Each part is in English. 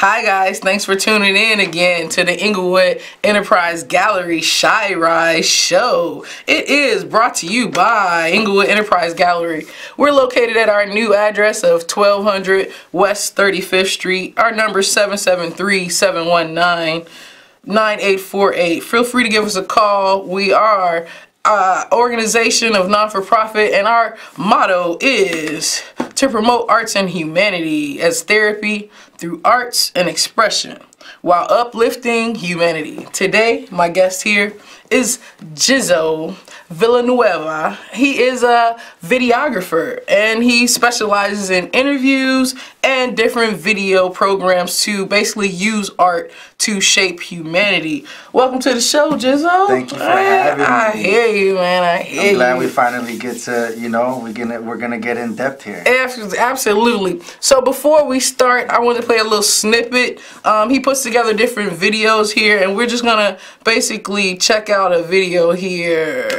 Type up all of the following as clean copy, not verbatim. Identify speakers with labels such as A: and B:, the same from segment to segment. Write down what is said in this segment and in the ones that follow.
A: Hi guys, thanks for tuning in again to the Englewood Enterprise Gallery Shy Rise Show. It is brought to you by Englewood Enterprise Gallery. We're located at our new address of 1200 West 35th Street. Our number is 773-719-9848. Feel free to give us a call. We are organization of non-for-profit, and our motto is to promote arts and humanity as therapy through arts and expression while uplifting humanity. Today, my guest here is Jizzo Villanueva. He is a videographer and he specializes in interviews and different video programs to basically use art to shape humanity. Welcome to the show, Jizzo.
B: Thank you for having me.
A: I hear you, man. I hear you.
B: I'm glad we finally get to, we're gonna get in depth here.
A: Absolutely. So before we start, I want to play a little snippet. He puts together different videos here, and we're just gonna basically check out a video here.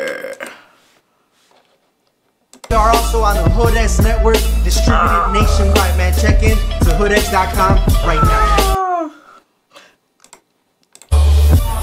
C: We are also on the HoodX network, distributed nationwide, man. Check in to hoodx.com right now.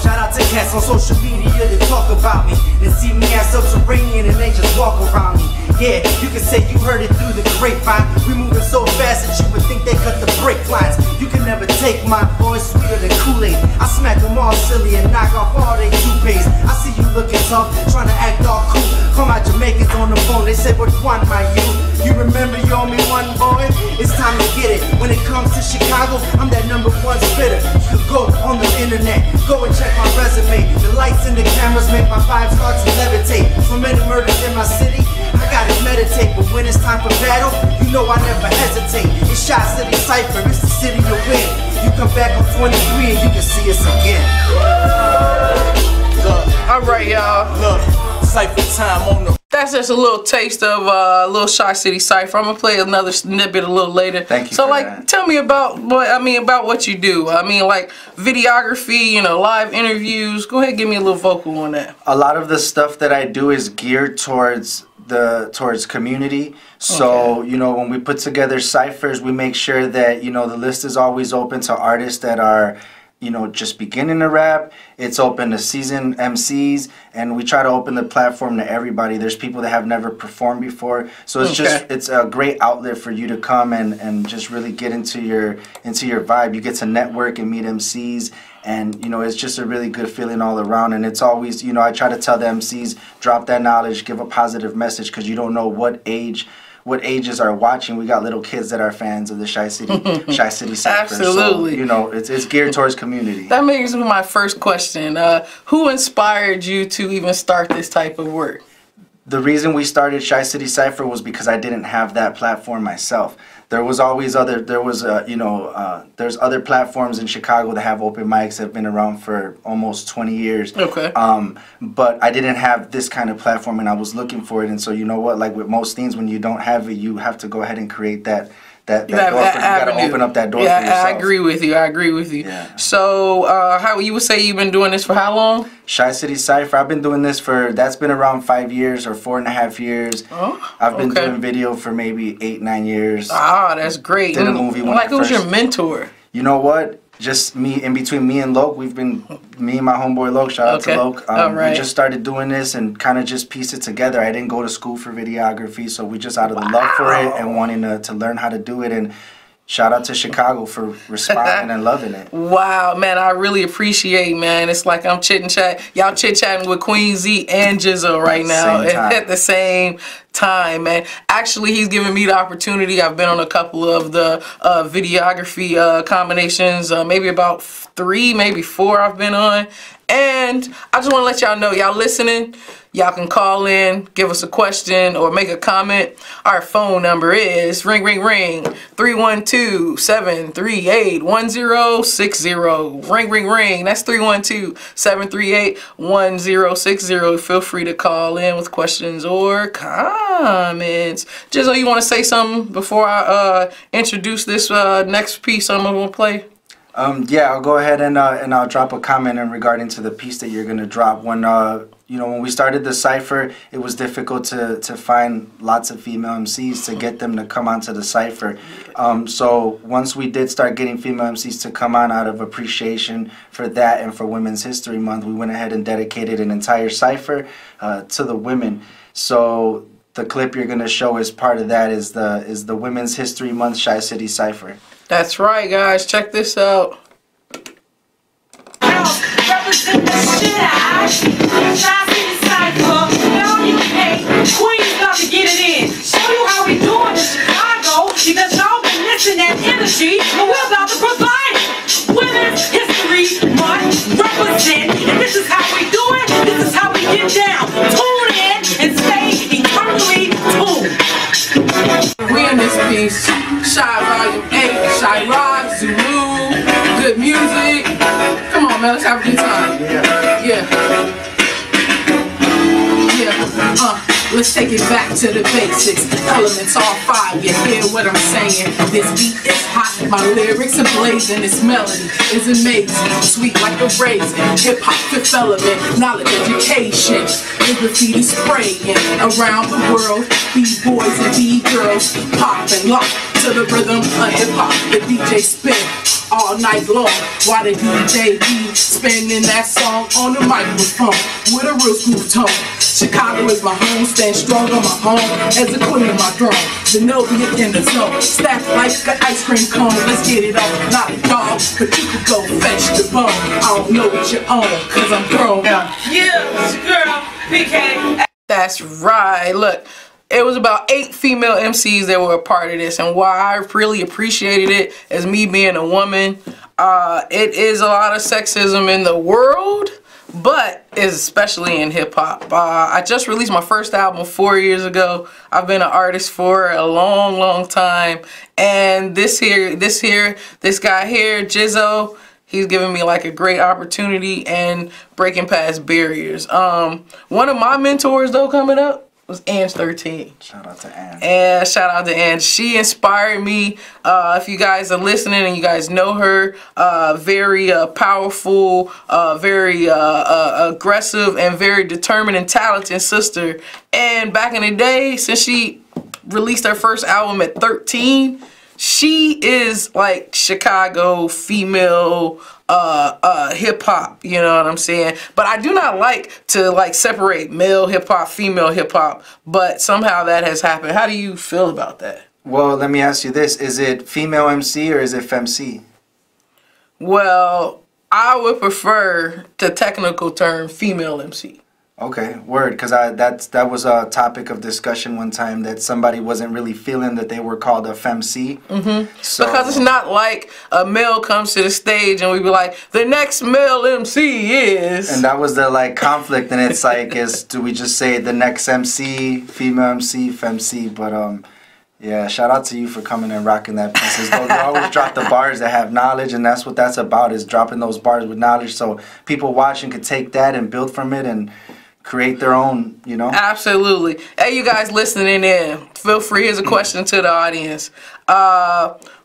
C: Shout out to cats on social media that talk about me, and see me as subterranean and they just walk around me. Yeah, you can say you heard it through the grapevine. We moving so fast that you would think they cut the brake lines. You can never take my voice sweeter than Kool-Aid. I smack them all silly and knock off all they toupees. I see you looking tough, trying to act all cool. Call my Jamaicans on the phone, they say, "What one, my you? You remember you owe me one, boy? It's time to get it. When it comes to Chicago, I'm that #1 spitter. You could go on the internet, go and check my resume. The lights and the cameras make my vibe start to levitate. So many murders in my city, I gotta meditate. But when it's time for battle, you know I never hesitate. It's Shot City Cypher, it's the city to win. You come back on 23 and you can see us again.
A: Alright, y'all.
C: Look, Cypher time on the...
A: That's just a little taste of little Shot City Cypher. I'm gonna play another snippet a little later.
B: Thank you.
A: So, tell me about what you do. I mean, like videography, live interviews. Go ahead, and give me a little vocal on that.
B: A lot of the stuff that I do is geared towards community. So,
A: okay.
B: When we put together ciphers, we make sure that, the list is always open to artists that are, just beginning to rap. It's open to seasoned MCs, and we try to open the platform to everybody. There's people that have never performed before, so it's it's a great outlet for you to come and just really get into your vibe. You get to network and meet MCs, and it's just a really good feeling all around. And it's always, I try to tell the MCs, drop that knowledge, give a positive message, because you don't know what ages are watching. We got little kids that are fans of the Shy City Cypher.
A: Absolutely.
B: So, it's geared towards community.
A: That makes me my first question. Who inspired you to even start this type of work?
B: The reason we started Shy City Cypher was because I didn't have that platform myself. There was always there's other platforms in Chicago that have open mics that have been around for almost 20 years.
A: Okay.
B: But I didn't have this kind of platform, and I was looking for it. And so, like with most things, when you don't have it, you have to go ahead and create that door for, you gotta open up that door for yourself.
A: I agree with you.
B: Yeah.
A: So, how you would say you've been doing this for how long?
B: Shy City Cypher, I've been doing this that's been around 5 years or 4.5 years.
A: Oh,
B: I've been doing video for maybe 8-9 years.
A: Ah, that's great.
B: Did a movie when
A: who's your mentor?
B: You know what? Just me, in between me and Loke, me and my homeboy Loke, shout out to Loke. We just started doing this and kind of just pieced it together. I didn't go to school for videography, so we just out of the love for it and wanting to learn how to do it. And shout out to Chicago for responding and loving it.
A: Wow, man, I really appreciate, man. It's like I'm y'all chit-chatting with Queen Z and Jizzo right now at the same time, man. Actually, he's giving me the opportunity. I've been on a couple of the videography combinations, maybe about 3, maybe 4 I've been on. And I just want to let y'all know, y'all listening, y'all can call in, give us a question, or make a comment. Our phone number is ring, ring, ring, 312-738-1060. Ring, ring, ring. That's 312-738-1060. Feel free to call in with questions or comments. Jizzo, you want to say something before I introduce this next piece I'm going to play?
B: Yeah, I'll go ahead and I'll drop a comment in regarding to the piece that you're gonna drop. When you know, when we started the cypher, it was difficult to find lots of female MCs to get them to come onto the cypher. So once we did start getting female MCs to come on out of appreciation for that and for Women's History Month, we went ahead and dedicated an entire cypher to the women. So the clip you're gonna show as part of that is the Women's History Month Chi City Cypher.
A: That's right, guys. Check this out.
D: Represent the shit out. Chi City Cypher. Now you hate. Queens about to get it in. Show you how we doing in Chicago. Because y'all been missing that energy. And we're about to provide it. Women's History Month. Represent. And this is how we do it. This is how we get down. Tune in and stay eternally tuned.
A: We in this piece. Shy Volume 8. Shy Rock. Zulu. Good music. Come on, man, let's have a good time. Let's take it back to the basics. Elements all fire, you hear what I'm saying? This beat is hot, my lyrics are blazing. This melody is amazing, sweet like a raisin. Hip-hop, fifth element, knowledge, education. Graffiti spraying around the world. B-boys and B-girls pop and lock to the rhythm of hip-hop. The DJ spin all night long while the DJ be spinning that song on the microphone with a real smooth tone. Chicago is my home, stand strong on my home as a queen of my throne. Zenobia in the zone, stacked like an ice cream cone. Let's get it on, not a dog, but you could go fetch the bone. I don't know what you own, cause I'm grown.
D: Yeah, it's your girl, PK.
A: That's right. Look, it was about 8 female MCs that were a part of this, and why I really appreciated it as me being a woman. It is a lot of sexism in the world, but it's especially in hip-hop. I just released my first album 4 years ago. I've been an artist for a long time, and this guy here, Jizzo, he's giving me like a great opportunity and breaking past barriers. One of my mentors though coming up was Ange 13.
B: Shout out to Ange.
A: And shout out to Ange. She inspired me. If you guys are listening and you guys know her, very powerful, very aggressive, and very determined and talented sister. And back in the day, since she released her first album at 13, she is like Chicago female hip hop, you know what I'm saying? But I do not like to like separate male hip hop, female hip hop, but somehow that has happened. How do you feel about that?
B: Well, let me ask you this. Is it female MC or is it femc?
A: Well, I would prefer the technical term female MC.
B: Okay, word, because that was a topic of discussion one time that somebody wasn't really feeling that they were called a femc. So,
A: because it's not like a male comes to the stage and we be like, the next male MC is.
B: And that was the like conflict, and it's like, do we just say the next MC, female MC, femc? But yeah, shout out to you for coming and rocking that piece. You always drop the bars that have knowledge, and that's what that's about, is dropping those bars with knowledge so people watching could take that and build from it and create their own, you know?
A: Absolutely. Hey, you guys listening in, feel free. Here's a question to the audience.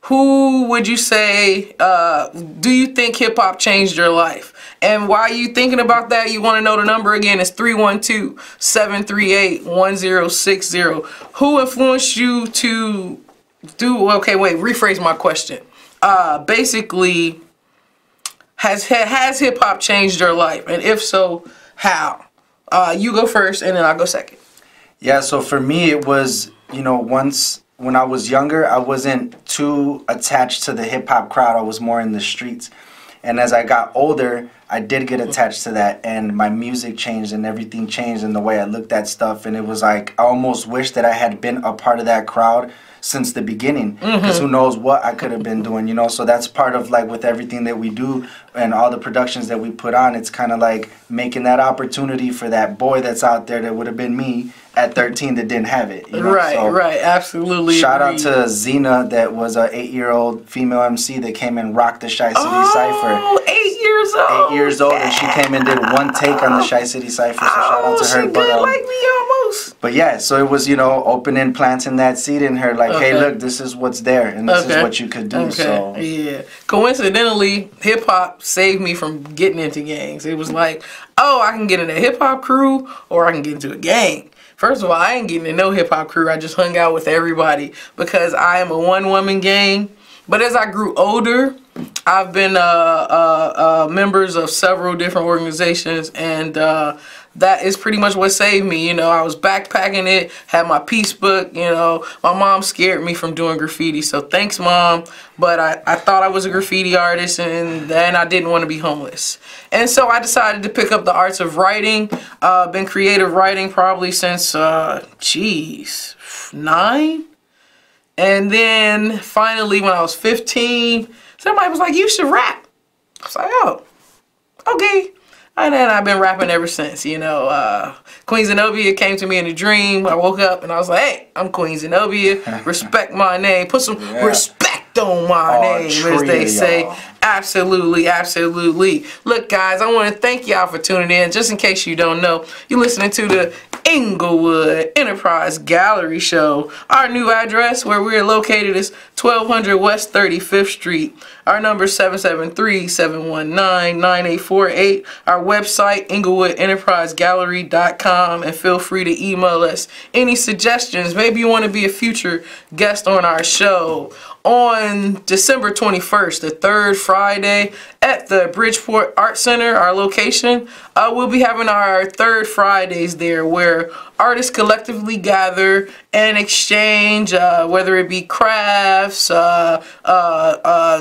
A: Who would you say, do you think hip-hop changed your life? And while you thinking about that, you want to know the number again. It's 312-738-1060. Who influenced you to do, okay, wait, rephrase my question. Basically, has hip-hop changed your life? And if so, how? You go first, and then I'll go second.
B: Yeah, so for me, it was, you know, once when I was younger, I wasn't too attached to the hip-hop crowd. I was more in the streets. And as I got older, I did get attached to that, and my music changed and everything changed in the way I looked at stuff. And it was like, I almost wish that I had been a part of that crowd since the beginning, because who knows what I could have been doing, you know? So that's part of like with everything that we do and all the productions that we put on, it's kind of like making that opportunity for that boy that's out there that would have been me at 13 that didn't have it, you know?
A: Right,
B: so
A: right, absolutely.
B: Shout out to Zena, that was a 8-year-old female MC that came and rocked the Chi City Cypher.
A: Oh, 8 years old.
B: 8 years old, and she came and did one take on the Chi City Cypher, so shout out to her.
A: She good like me almost. close.
B: But yeah, so it was, you know, opening, planting that seed in her, like, hey, look, this is what's there, and this is what you could do. So
A: yeah, coincidentally, hip hop saved me from getting into gangs. It was like, oh, I can get in a hip hop crew, or I can get into a gang. First of all, I ain't getting in no hip hop crew. I just hung out with everybody because I am a one-woman gang. But as I grew older, I've been members of several different organizations, and that is pretty much what saved me. You know, I was backpacking it, had my peace book, you know. My mom scared me from doing graffiti, so thanks, Mom. But I thought I was a graffiti artist, and then I didn't want to be homeless. And so I decided to pick up the arts of writing. Been creative writing probably since, 9? And then finally when I was 15, somebody was like, you should rap. I was like, oh, okay. And then I've been rapping ever since, you know. Queen Zenobia came to me in a dream. I woke up and I was like, hey, I'm Queen Zenobia. Respect my name. Put some respect on my name, as they say. Absolutely, absolutely. Look, guys, I want to thank y'all for tuning in. Just in case you don't know, you're listening to the Englewood Enterprise Gallery Show. Our new address where we're located is 1200 West 35th Street. Our number is 773-719-9848. Our website, EnglewoodEnterpriseGallery.com, and feel free to email us any suggestions. Maybe you want to be a future guest on our show. On December 21st, the third Friday, at the Bridgeport Art Center, our location, we'll be having our third Fridays there where artists collectively gather and exchange, whether it be crafts,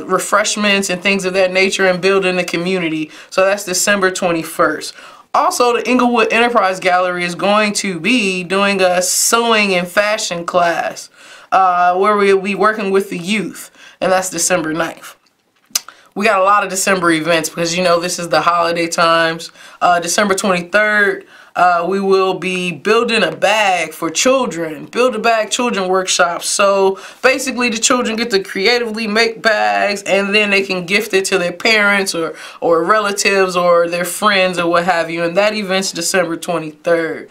A: refreshments, and things of that nature, and building the community. So that's December 21st. Also, the Englewood Enterprise Gallery is going to be doing a sewing and fashion class where we'll be working with the youth, and that's December 9th. We got a lot of December events because, you know, this is the holiday times. December 23rd, we will be building a bag for children, Build a Bag Children Workshop. So basically the children get to creatively make bags, and then they can gift it to their parents or relatives or their friends or what have you. And that event's December 23rd.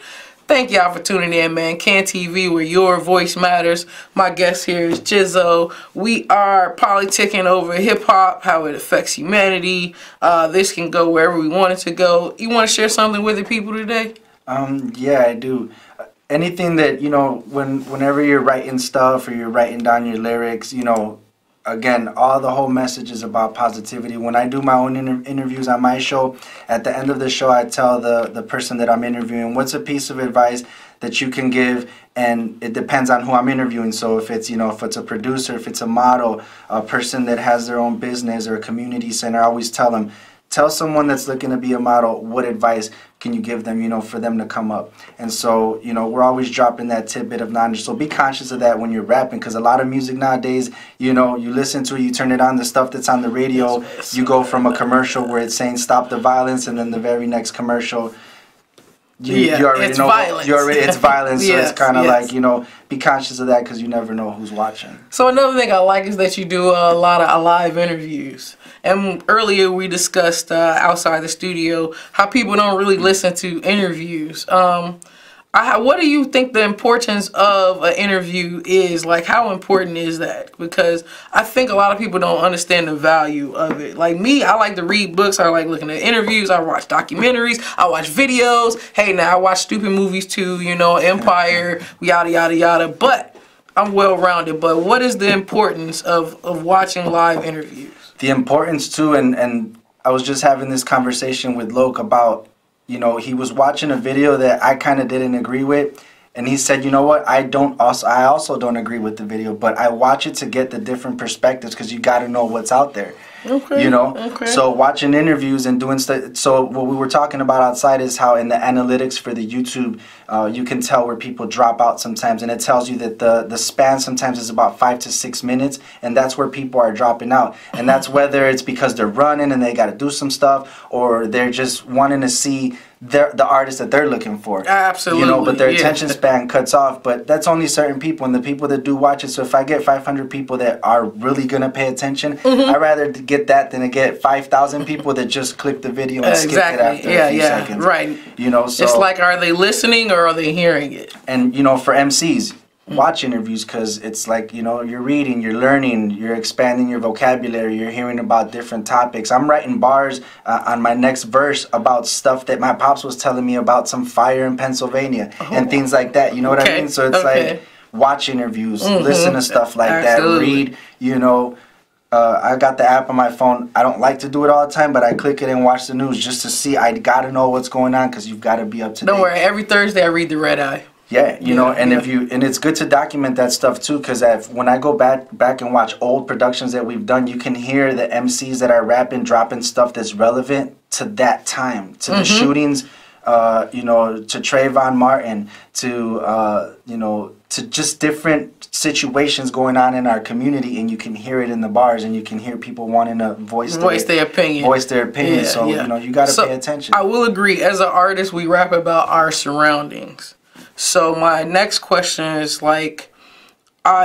A: Thank y'all for tuning in, man. Can TV, where your voice matters. My guest here is Jizzo. We are politicking over hip-hop, how it affects humanity. This can go wherever we want it to go. You want to share something with the people today?
B: Yeah, I do. Anything that, you know, whenever you're writing stuff or you're writing down your lyrics, you know, again, the whole message is about positivity. When I do my own interviews on my show, at the end of the show, I tell the person that I'm interviewing, what's a piece of advice that you can give, and it depends on who I'm interviewing. So if it's, you know, if it's a producer, if it's a model, a person that has their own business or a community center, I always tell them, tell someone that's looking to be a model, what advice can you give them, you know, for them to come up. And so, you know, we're always dropping that tidbit of knowledge. So be conscious of that when you're rapping, because a lot of music nowadays, you know, you listen to it, you turn it on, the stuff that's on the radio, you go from a commercial where it's saying stop the violence, and then the very next commercial, you already know violence. It's violence. So it's kind of like, you know, be conscious of that because you never know who's watching.
A: So another thing I like is that you do a lot of live interviews. And earlier we discussed outside the studio how people don't really listen to interviews. What do you think the importance of an interview is? Like, how important is that? Because I think a lot of people don't understand the value of it. Like me, I like to read books. I like looking at interviews. I watch documentaries. I watch videos. Hey, now I watch stupid movies too, you know, Empire, yada, yada, yada. But I'm well-rounded. But what is the importance of watching live interviews?
B: The importance too, and I was just having this conversation with Loke about, you know, he was watching a video that I kind of didn't agree with, and he said, you know what, I also don't agree with the video, but I watch it to get the different perspectives because you got to know what's out there.
A: Okay.
B: You know, so watching interviews and doing stuff. So what we were talking about outside is how in the analytics for the YouTube, you can tell where people drop out sometimes, and it tells you that the span sometimes is about 5 to 6 minutes, and that's where people are dropping out. And that's whether it's because they're running and they got to do some stuff, or they're just wanting to see the artist that they're looking for.
A: Absolutely.
B: You know, but their attention span cuts off. But that's only certain people, and the people that do watch it. So if I get 500 people that are really gonna pay attention, I'd rather get that than to get 5,000 people that just click the video and skip it after a few seconds.
A: Right.
B: You know, so
A: it's like, are they listening or are they hearing it?
B: And you know, for MCs, watch interviews, because it's like, you know, you're reading, you're learning, you're expanding your vocabulary, you're hearing about different topics. I'm writing bars on my next verse about stuff that my pops was telling me about, some fire in Pennsylvania and things like that. You know what I mean? So it's like, watch interviews, listen to stuff like that, read, you know. I got the app on my phone. I don't like to do it all the time, but I click it and watch the news just to see. I gotta know what's going on, because you've got to be up to date.
A: Don't worry, every Thursday I read the Red Eye.
B: Yeah, you know, and it's good to document that stuff too, because when I go back and watch old productions that we've done, you can hear the MCs that are rapping, dropping stuff that's relevant to that time, to the shootings, you know, to Trayvon Martin, to you know, to just different situations going on in our community, and you can hear it in the bars, and you can hear people wanting to voice their opinion. Yeah, so you know, you got to pay attention.
A: I will agree. As an artist, we rap about our surroundings. So my next question is like,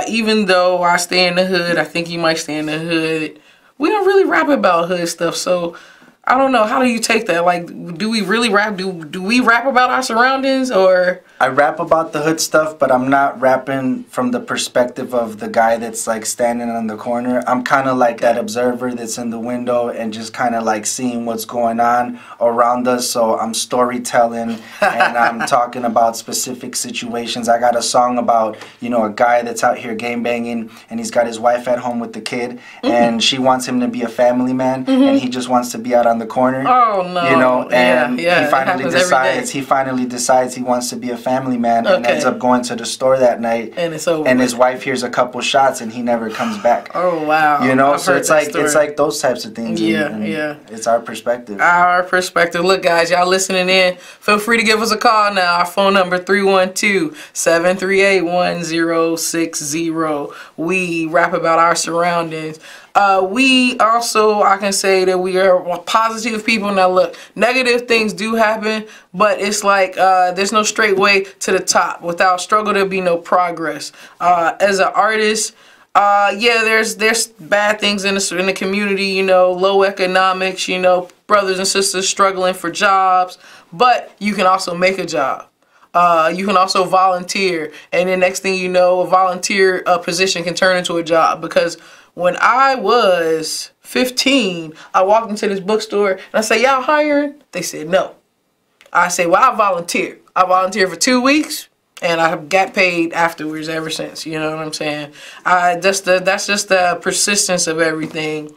A: even though I stay in the hood, I think you might stay in the hood, we don't really rap about hood stuff. So I don't know, how do you take that? Like, do we really rap? Do we rap about our surroundings, or?
B: I rap about the hood stuff, but I'm not rapping from the perspective of the guy that's like standing on the corner. I'm kind of like that observer that's in the window and just kind of like seeing what's going on around us. So I'm storytelling and I'm talking about specific situations. I got a song about, you know, a guy that's out here game banging, and he's got his wife at home with the kid, and she wants him to be a family man, and he just wants to be out on the corner.
A: Oh no!
B: You know, and he finally decides he wants to be a family man, and ends up going to the store that night,
A: and it's over.
B: And his wife hears a couple shots, and he never comes back.
A: Oh wow!
B: You know, so it's like those types of things. And it's our perspective.
A: Our perspective. Look, guys, y'all listening in, feel free to give us a call now. Our phone number 312-738-1060. We rap about our surroundings. We also, I can say that we are positive people. Now look, negative things do happen, but it's like there's no straight way to the top. Without struggle, there'll be no progress. As an artist, yeah, there's bad things in the community, you know, low economics, you know, brothers and sisters struggling for jobs, but you can also make a job. You can also volunteer, and then next thing you know, a volunteer position can turn into a job. Because when I was 15, I walked into this bookstore and I said, "Y'all hiring?" They said, "No." I said, "Well, I volunteer. I volunteered for 2 weeks, and I got paid afterwards ever since." You know what I'm saying? That's just the persistence of everything.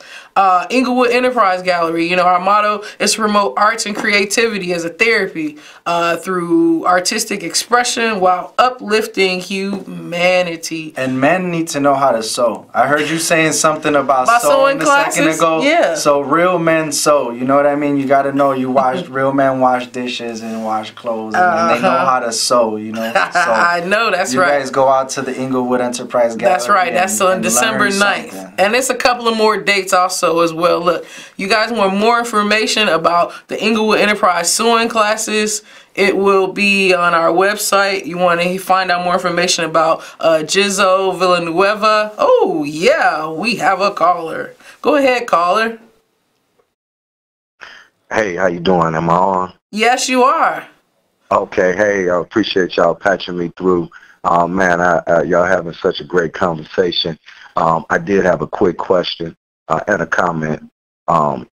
A: Englewood Enterprise Gallery, you know, our motto is to promote arts and creativity as a therapy through artistic expression while uplifting humanity.
B: And men need to know how to sew. I heard you saying something about sewing a second ago.
A: Yeah.
B: So real men sew. You know what I mean? You got to know real men wash dishes and wash clothes, and they know how to sew, you know? So
A: I know, that's right.
B: You guys go out to the Englewood Enterprise Gallery.
A: That's right. That's on December 9th. And it's a couple of more dates also as well. Look, you guys want more information about the Englewood Enterprise sewing classes, it will be on our website. You want to find out more information about Gizzo Villanueva. Oh yeah, we have a caller. Go ahead, caller.
E: Hey, how you doing? Am I on?
A: Yes, you are.
E: Okay. Hey, I appreciate y'all patching me through. Man, y'all having such a great conversation. I did have a quick question and a comment. I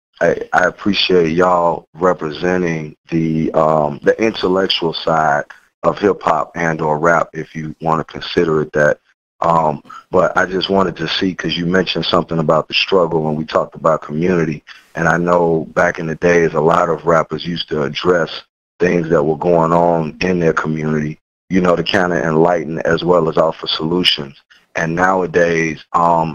E: appreciate y'all representing the intellectual side of hip hop and/or rap, if you want to consider it that. But I just wanted to see, because you mentioned something about the struggle when we talked about community, and I know back in the days a lot of rappers used to address things that were going on in their community, you know, to kind of enlighten as well as offer solutions. And nowadays,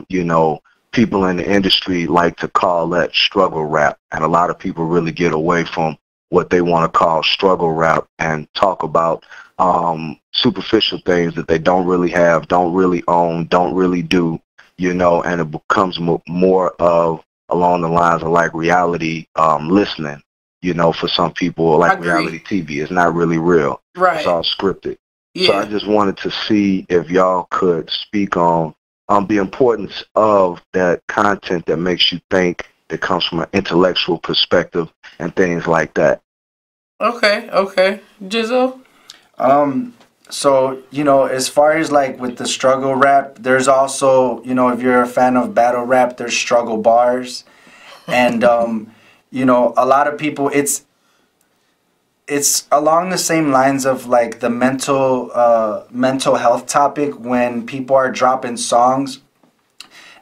E: you know, people in the industry like to call that struggle rap, and a lot of people really get away from what they want to call struggle rap and talk about superficial things that they don't really have, don't really own, don't really do, you know, and it becomes more of along the lines of like reality listening, you know, for some people, like reality TV. It's not really real. Right. It's all scripted. Yeah. So I just wanted to see if y'all could speak on the importance of that content that makes you think, that comes from an intellectual perspective and things like that.
A: Okay. Jizzo?
B: So, you know, as far as like with the struggle rap, there's also, you know, if you're a fan of battle rap, there's struggle bars. And, you know, a lot of people, it's along the same lines of like the mental health topic, when people are dropping songs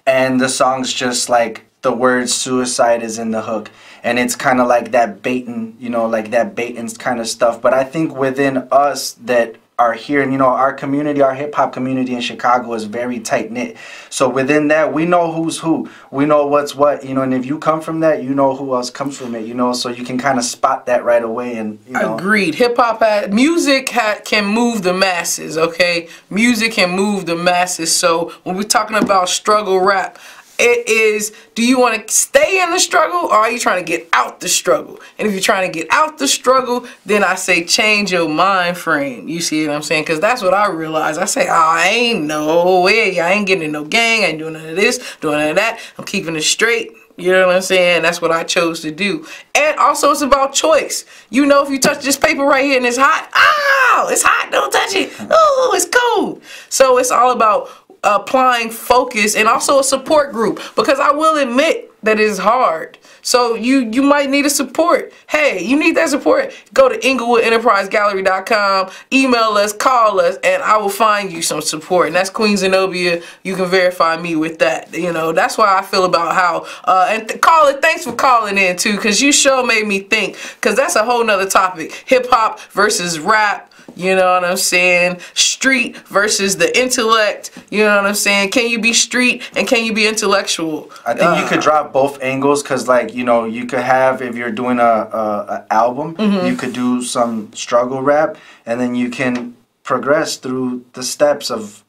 B: and the song's just like the word suicide is in the hook. And it's kind of like that baiting, you know, like that baiting kind of stuff. But I think within us that are here, and you know, our community, our hip-hop community in Chicago is very tight-knit. So within that, we know who's who. We know what's what, you know, and if you come from that, you know who else comes from it, you know, so you can kind of spot that right away. And, you know.
A: Agreed. Hip-hop, music can move the masses, okay? Music can move the masses. So when we're talking about struggle rap, it is, do you want to stay in the struggle, or are you trying to get out the struggle? And if you're trying to get out the struggle, then I say change your mind frame. You see what I'm saying? Because that's what I realize. I say, oh, I ain't no way. I ain't getting in no gang. I ain't doing none of this, doing none of that. I'm keeping it straight. You know what I'm saying? That's what I chose to do. And also, it's about choice. You know, if you touch this paper right here and it's hot, oh, it's hot, don't touch it. Oh, it's cold. So it's all about applying focus, and also a support group, because I will admit that it's hard. So you might need a support. Hey, you need that support, go to EnglewoodEnterpriseGallery.com, email us, call us, and I will find you some support. And that's Queen Zenobia. You can verify me with that. You know, that's why I feel about how thanks for calling in too, because you sure made me think, because that's a whole nother topic. Hip-hop versus rap. You know what I'm saying? Street versus the intellect. You know what I'm saying? Can you be street and can you be intellectual?
B: I think you could drop both angles, because, like, you know, you could have, if you're doing a album, you could do some struggle rap, and then you can progress through the steps of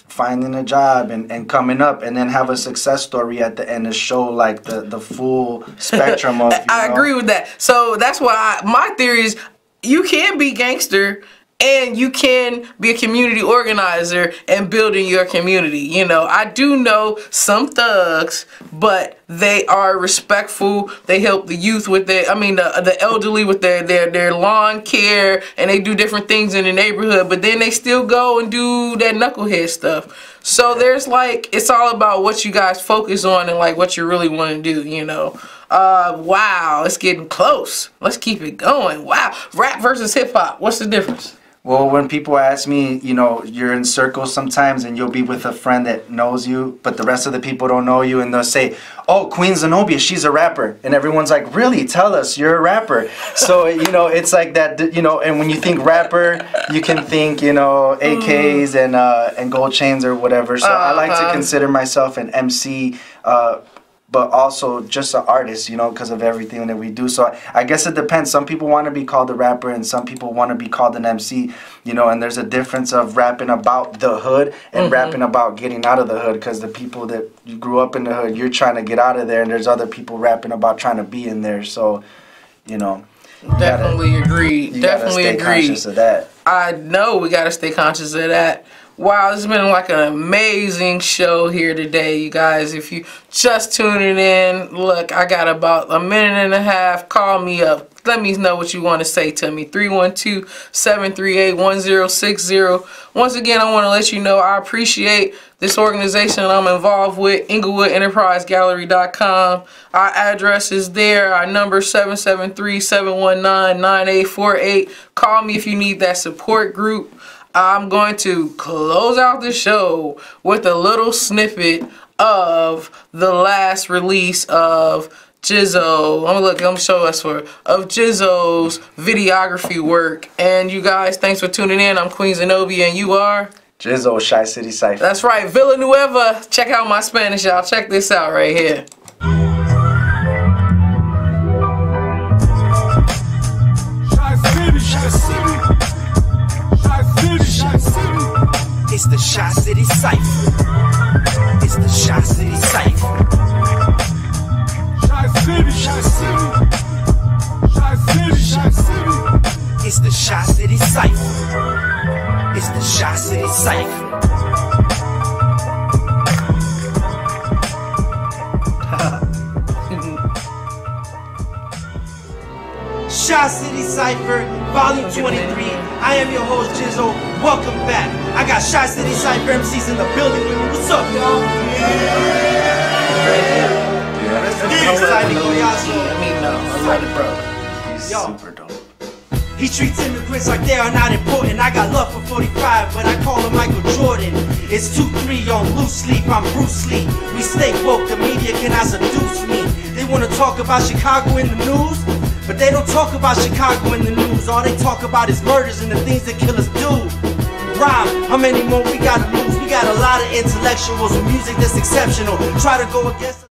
B: finding a job and coming up, and then have a success story at the end to show like the full spectrum of,
A: I agree with that. So that's why my theory is you can be gangster and you can be a community organizer and building your community. You know, I do know some thugs, but they are respectful. They help the youth with their, the elderly with their lawn care, and they do different things in the neighborhood, but then they still go and do that knucklehead stuff. So there's like, it's all about what you guys focus on and like what you really want to do, you know. Wow, it's getting close. Let's keep it going. Wow, rap versus hip hop. What's the difference?
B: Well, when people ask me, you know, you're in circles sometimes and you'll be with a friend that knows you, but the rest of the people don't know you, and they'll say, oh, Queen Zenobia, she's a rapper. And everyone's like, really? Tell us, you're a rapper. So, you know, it's like that, you know, and when you think rapper, you can think, you know, AKs and gold chains or whatever. So I like to consider myself an MC, but also just an artist, you know, because of everything that we do. So I guess it depends. Some people want to be called a rapper and some people want to be called an MC, you know, and there's a difference of rapping about the hood and rapping about getting out of the hood, because the people that you grew up in the hood, you're trying to get out of there, and there's other people rapping about trying to be in there. So, you know.
A: Definitely agree. Definitely agree.
B: Conscious of that.
A: I know we got to stay conscious of that. Wow, this has been like an amazing show here today, you guys. If you just tuning in, look, I got about a minute and a half. Call me up. Let me know what you want to say to me. 312-738-1060. Once again, I want to let you know I appreciate this organization that I'm involved with, EnglewoodEnterpriseGallery.com. Our address is there. Our number 773-719-9848. Call me if you need that support group. I'm going to close out the show with a little snippet of the last release of Jizzo. I'm gonna show us of Jizzo's videography work. And you guys, thanks for tuning in. I'm Queen Zenobia, and you are
B: Jizzo, Shy City Cypher.
A: That's right, Villanueva. Check out my Spanish, y'all. Check this out right here.
C: It's the Shy City Cypher. It's the Shy City Cypher. Shy City, Shy City. Shy City, Shy City. It's the Shy City Cypher. It's the Shy City Cypher. Shy City Cypher, Volume 23. I am your host, Jizzo. Welcome back. I got Shy City Cypher MCs in the building with me. What's up, y'all?
B: Super dope.
C: He treats immigrants like they are not important. I got love for 45, but I call him Michael Jordan. It's 2-3 on loose sleep, I'm Bruce Lee. We stay woke, the media cannot seduce me. They wanna talk about Chicago in the news, but they don't talk about Chicago in the news. All they talk about is murders and the things that killers do. Rhyme, how many more we gotta lose? We got a lot of intellectuals with music that's exceptional. Try to go against